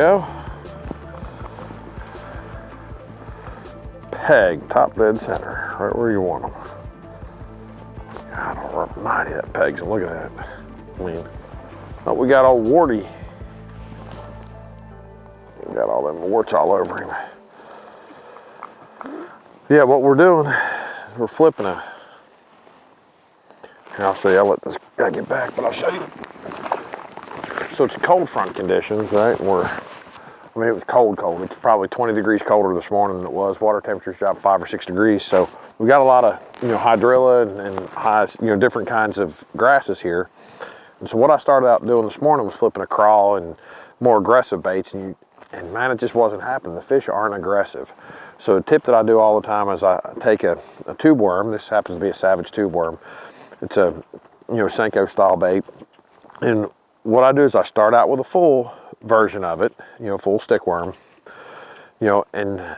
go. Peg, top dead center, right where you want them. God, almighty, that pegs, and look at that. I mean, oh, we got all warty. We got all them warts all over him. Yeah, what we're doing is we're flipping a, here, I'll show you, I'll let this guy get back, but I'll show you. So it's cold front conditions, right? I mean, it was cold. It's probably 20 degrees colder this morning than it was. Water temperatures dropped 5 or 6 degrees. So we got a lot of, hydrilla and high, different kinds of grasses here. And so what I started out doing this morning was flipping a crawl and more aggressive baits. And man, it just wasn't happening. The fish aren't aggressive. So the tip that I do all the time is I take a tube worm. This happens to be a Savage tube worm. It's a, Senko style bait. And what I do is I start out with a full version of it, full stick worm, and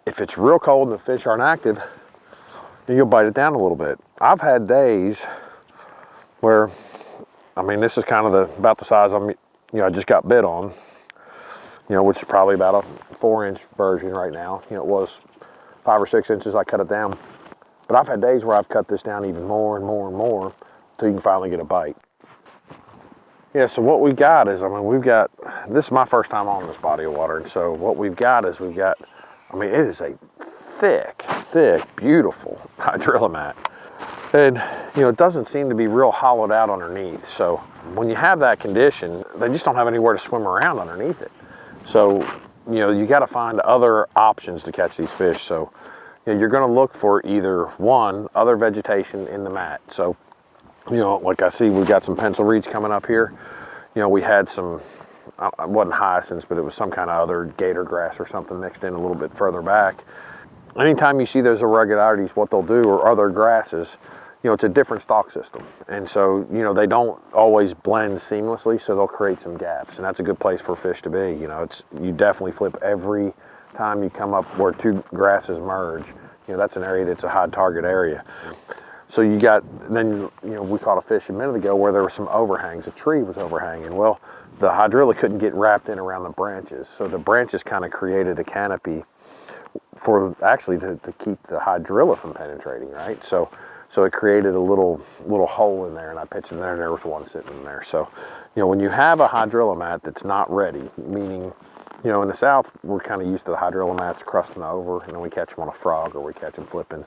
if it's real cold and the fish aren't active, you'll bite it down a little bit. I've had days where, I mean, this is kind of about the size I just got bit on, which is probably about a 4-inch version right now. It was 5 or 6 inches, I cut it down. But I've had days where I've cut this down even more and more and more until you can finally get a bite. Yeah, so what we've got is, this is my first time on this body of water, and so what we've got, it is a thick, beautiful hydrilla mat. And, it doesn't seem to be real hollowed out underneath. So when you have that condition, they just don't have anywhere to swim around underneath it. So, you got to find other options to catch these fish. So, you're going to look for either one, other vegetation in the mat. So, like I see, we've got some pencil reeds coming up here. We had some, it wasn't hyacinths, but it was some kind of other gator grass or something mixed in a little bit further back. Anytime you see those irregularities, what they'll do, or other grasses, it's a different stalk system. And so, they don't always blend seamlessly, so they'll create some gaps. And that's a good place for fish to be. You definitely flip every time you come up where two grasses merge. That's an area that's a high target area. So we caught a fish a minute ago where there were some overhangs. A tree was overhanging. Well, the hydrilla couldn't get wrapped in around the branches. So the branches kind of created a canopy for actually to keep the hydrilla from penetrating, right? So it created a little hole in there, and I pitched in there, and there was one sitting in there. So, when you have a hydrilla mat that's not ready, meaning, in the South, we're kind of used to the hydrilla mats crusting over, and then we catch them on a frog or we catch them flipping.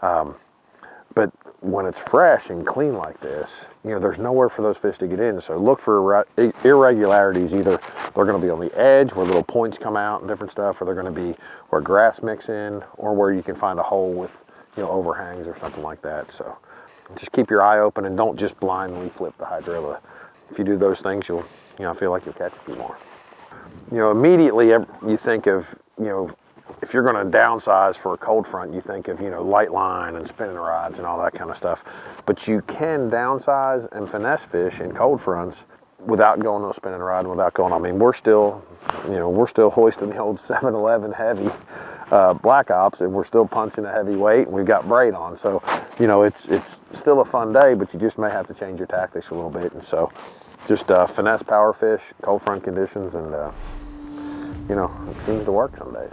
But when it's fresh and clean like this, there's nowhere for those fish to get in. So look for irregularities. Either they're going to be on the edge where little points come out and different stuff, or they're going to be where grass mix in, or where you can find a hole with, overhangs or something like that. So just keep your eye open and don't just blindly flip the hydrilla. If you do those things, you'll, feel like you'll catch a few more. Immediately you think of, if you're going to downsize for a cold front, you think of, light line and spinning rods and all that kind of stuff. But you can downsize and finesse fish in cold fronts without going to a spinning rod and without going, we're still hoisting the old 7-Eleven heavy Black Ops, and we're still punching a heavy weight, and we've got braid on. So, it's still a fun day, but you just may have to change your tactics a little bit. And so just finesse power fish, cold front conditions, and, it seems to work some days.